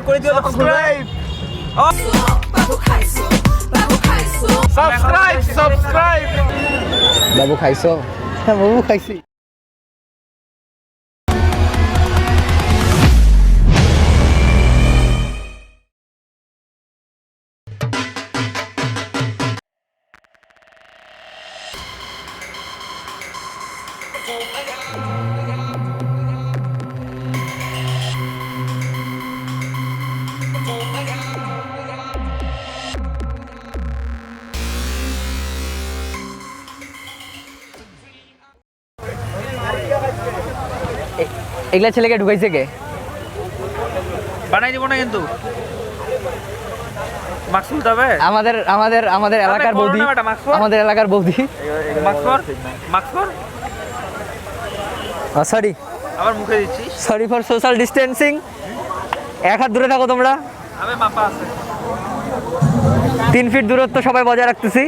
করে দিও subscribe subscribe বাবু খাইছো? হ্যাঁ বাবু খাইছি। এগুলা ছেলেকে ঢুকাইছে কে? বানাই দিব না কিন্তু মাস্ক খুলতে হবে। আমাদের আমাদের আমাদের এলাকার বৌদি, আমাদের এলাকার বৌদি। মাস্ক পর সরি, আবার মুখে দিচ্ছি। Sorry for social distancing. এক হাত দূরে থাকো তোমরা। আমি মাপা আছে 3 ফিট দূরত্ব সবাই বজায় রাখতেছি।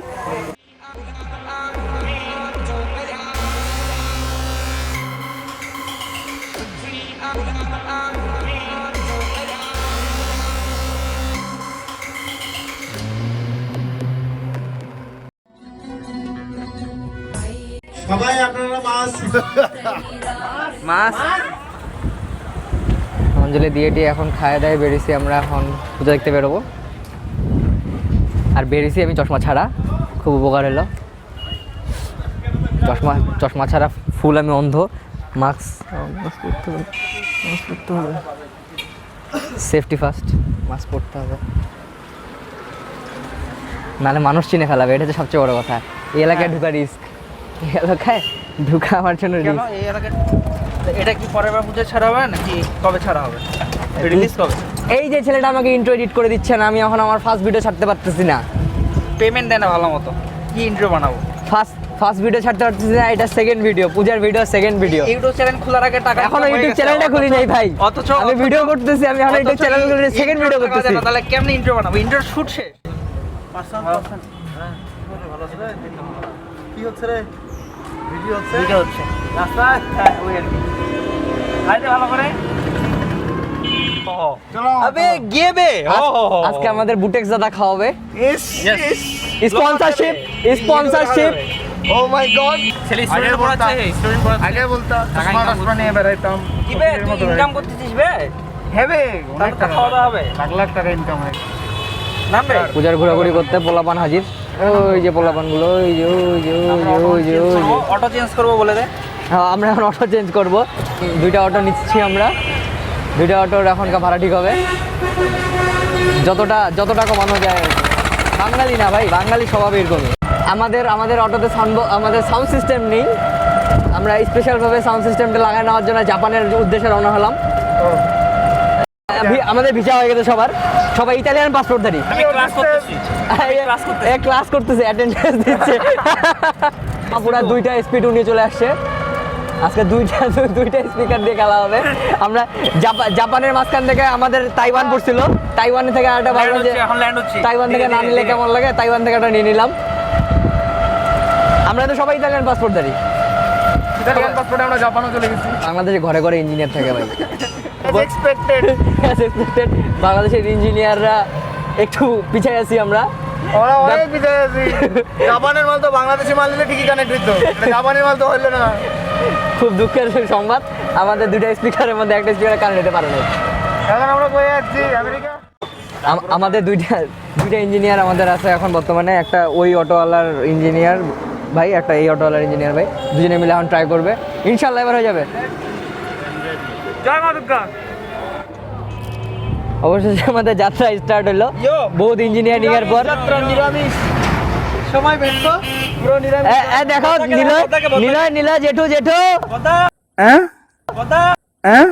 সবাই আপনারা মাছ অঞ্জলি দিয়ে এখন খায় দায় বেরিয়েছি আমরা। এখন পূজা দেখতে বেরোবো। আর বেরিয়েছি আমি চশমা ছাড়া, খুব উপকার হলো। চশমা ছাড়া ফুল আমি অন্ধ। মাস্ক পরতে হবে, সেফটি ফার্স্ট, মাস্ক পরতে হবে, নাহলে মানুষ চিনে ফেলাবে। এটা হচ্ছে সবচেয়ে বড় কথা। এই এলাকায় ঢুকা রিস্ক, এই এলাকায় ঢুকা আমার জন্য রিস্ক। এই এলাকায় এটা কি পরের বার পূজা ছাড়া হবে নাকি কবে ছাড়া হবে, রিলিজ কবে? এই যে ছেলেটা আমাকে ইন্ট্রো এডিট করে দিচ্ছে না, আমি এখন আমার ফার্স্ট ভিডিও ছাড়তে পারতেছি না। পেমেন্ট দেয় না ভালো মতো, কি ইন্ট্রো বানাবো? ফার্স্ট ভিডিও ছাড়তে পারতেছি না, এটা সেকেন্ড ভিডিও, পূজার video second video. YouTube channel খোলার আগে টাকা এখনো ইউটিউব চ্যানেলটা খুলি নাই ভাই, অথচ আমি ভিডিও করতেছি, আমি এখন ইউটিউব চ্যানেল খুলে সেকেন্ড ভিডিও করতেছি। তাহলে কেমনে ইন্ট্রো বানাবো? ইন্ট্রো শুট শেষ। কি হচ্ছে রে? ভিডিও হচ্ছে? ভিডিও হচ্ছে রাস্তায়, ওই আর কি। আইতে ভালো করে চলো আবে গিয়ে বে। আজকে আমাদের বুটেক্স দাদা খাওয়াবে। ইস স্পন্সরশিপ, স্পন্সরশিপ। ও মাই গড, ছেলে স্টুডেন্ট পড়াচ্ছে, স্টুডেন্ট পড়াচ্ছে। আগে বলতাম চশমা নিয়ে বেরাইতাম। কি বে তুই ইনকাম করতেছিস বে? হেবে তাহলে তো খাওয়া দাওয়া হবে, লাখ লাখ টাকা ইনকাম হয়। নাম বে। পূজার ঘোরাঘুরি করতে পোলাপান হাজির। ওই যে পোলাপানগুলো, ওই যে ওই যে ওই যে ওই যে ওই যে। অটো চেঞ্জ করবো বলে দে। হ্যাঁ, আমরা এখন অটো চেঞ্জ করব। 2টা অটো নিচ্ছি আমরা। 2টা অটোর এখনকার ভাড়া ঠিক হবে, যতটা কমানো যায়। বাঙালি না ভাই, বাঙালি স্বভাব এরকমই। আমাদের অটোতে আমাদের সাউন্ড সিস্টেম নেই। আমরা স্পেশালভাবে সাউন্ড সিস্টেমটা লাগায় নেওয়ার জন্য জাপানের উদ্দেশ্যে রওনা হলাম। আমাদের ভিসা হয়ে গেছে সবাই ইতালিয়ান পাসপোর্টধারী। আমি ক্লাস করতেছি, ক্লাস করতেছে, অ্যাটেন্ডেন্স দিচ্ছে। পুরা 2টা স্পিড উনিয়ে চলে আসছে। আজকে 2টা স্পিকার দিয়ে খেলা হবে। আমরা জাপানের মাঝখান থেকে আমাদের তাইওয়ান পড়ছিল, তাইওয়ান থেকে আরেকটা ভাবলাম যে এখন ল্যান্ড হচ্ছে। তাইওয়ান থেকে না নিলে কেমন লাগে, তাইওয়ান থেকে একটা নিয়ে নিলাম। আমরা তো সবাই ইতালিয়ান পাসপোর্টধারী। ইতালিয়ান পাসপোর্টে আমরা জাপানও চলে গেছি। বাংলাদেশে ঘরে ঘরে ইঞ্জিনিয়ার থাকে ভাই। এক্সপেক্টেড বাংলাদেশের ইঞ্জিনিয়াররা একটু পিছিয়ে আছি আমরা। ওরা অনেক পিছিয়ে আছি। জাপানের মাল তো বাংলাদেশি মাল নিলে ঠিকই কানেক্ট হইতো, জাপানের মাল তো হইলো না। খুব দুঃখের সংবাদ, আমাদের 2টা স্পিকারের মধ্যে একটা স্পিকার কানেক্ট হতে পারে না। এখন আমরা কই যাচ্ছি? আমেরিকা। আমাদের দুইটা ইঞ্জিনিয়ার আমাদের আছে এখন বর্তমানে। একটা ওই অটোওয়ালার ইঞ্জিনিয়ার ভাই, একটা এই অটোওয়ালার ইঞ্জিনিয়ার ভাই। দুজনে মিলে এখন ট্রাই করবে, ইনশাল্লাহ এবার হয়ে যাবে। জয় মা দুর্গা। অবশেষে আমাদের যাত্রা স্টার্ট হলো বহুত ইঞ্জিনিয়ারিং এর পর। যাত্রা নিরামিষ, সময় ব্যস্ত, পুরো নিরামিষ। দেখো নিলয় জেঠু হ্যাঁ হ্যাঁ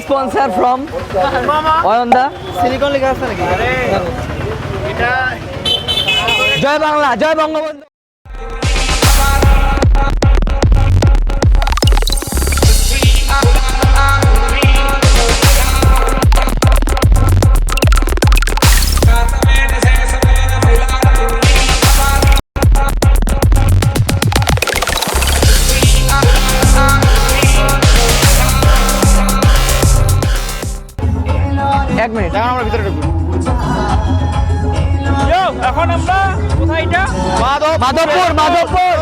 স্পন্সর ফ্রম অয়ন্দা। সিলিকন লেখা আছে নাকি? এটা জয় বাংলা, জয় বঙ্গবন্ধু। এক মিনিট, এখন আমরা ভিতরে ঢুকবো। এখন আমরা কোথায় এটা? মাধবপুর, মাধবপুর।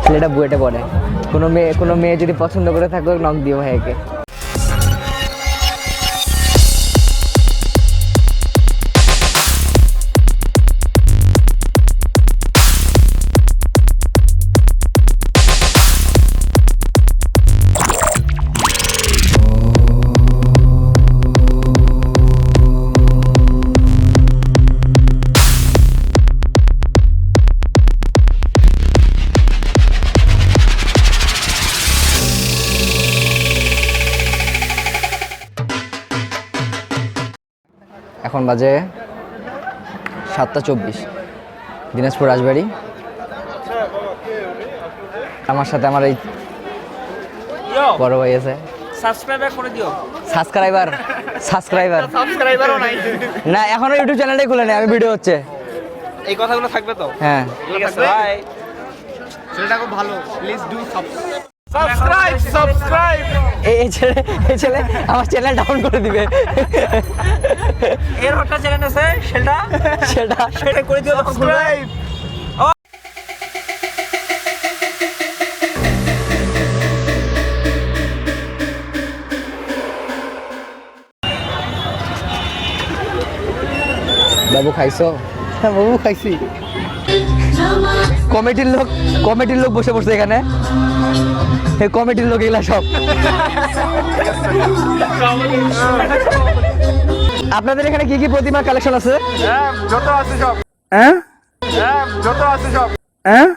ছেলেটা বুয়েটে পড়ে। কোনো মেয়ে যদি পছন্দ করে থাকো, নক দিও ভাইকে। এখন বাজে 7:24, দিনাজপুর রাজবাড়ি। আমার সাথে আমার এই বড় ভাই আছে। সাবস্ক্রাইব করে দিও। সাবস্ক্রাইবারও নাই না, এখনো ইউটিউব চ্যানেলটাই খুলে নেই, আমি ভিডিও হচ্ছে। এই কথাগুলো থাকবে তো? হ্যাঁ, ঠিক আছে ভাই। ছেলেটা খুব ভালো, প্লিজ ডু সাবস্ক্রাইব। এই ছেলে আমার চ্যানেল ডাউন করে দিবে। এর একটা চ্যানেল আছে, সেটা করে দিও সাবস্ক্রাইব। বাবু খাইছো? হ্যাঁ বাবু, খাইছি। কমিটির লোক বসে পড়ছে এখানে। এই কমিটির লোক এগুলা সব। আপনাদের এখানে কি কি প্রতিমার কালেকশন আছে? হ্যাঁ, যত আছে সব। হ্যাঁ হ্যাঁ, যত আছে সব। হ্যাঁ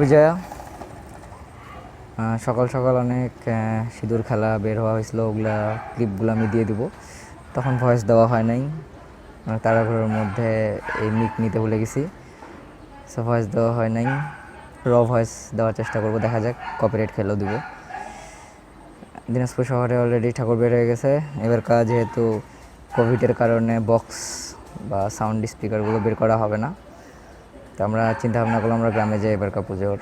বিজয়া। সকাল সকাল অনেক সিঁদুর খেলা বের হওয়া হয়েছিল, ওগুলা ক্লিপগুলো আমি দিয়ে দিব। তখন ভয়েস দেওয়া হয় নাই, তাড়াহুড়োর মধ্যে এই মিক নিতে ভুলে গেছি, সো ভয়েস দেওয়া হয় নাই। ভয়েস দেওয়ার চেষ্টা করব, দেখা যাক, কপিরাইট খেলেও দিব। দিনাজপুর শহরে অলরেডি ঠাকুর বের হয়ে গেছে। এবার কাজ যেহেতু কোভিডের কারণে বক্স বা সাউন্ড স্পিকারগুলো বের করা হবে না, তো আমরা চিন্তা ভাবনা করলাম আমরা গ্রামে যাই এবারকার পুজোর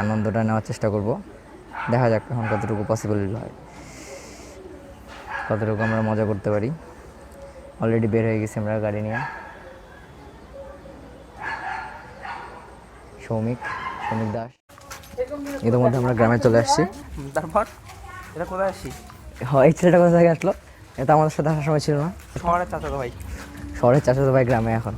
আনন্দটা নেওয়ার চেষ্টা করব। দেখা যাক এখন কতটুকু পসিবল হয়, কতটুকু আমরা মজা করতে পারি। অলরেডি বের হয়ে গেছি আমরা গাড়ি নিয়ে। সৌমিক দাস। ইতিমধ্যে আমরা গ্রামে চলে আসছি। তারপর এটা কোথায় আসছি? হয়, এই ছেলেটা কোথা থেকে আসলো? এটা আমাদের সাথে আসার সময় ছিল না। শহরের চাচাতো ভাই। শহরের চাচাতো ভাই গ্রামে এখন।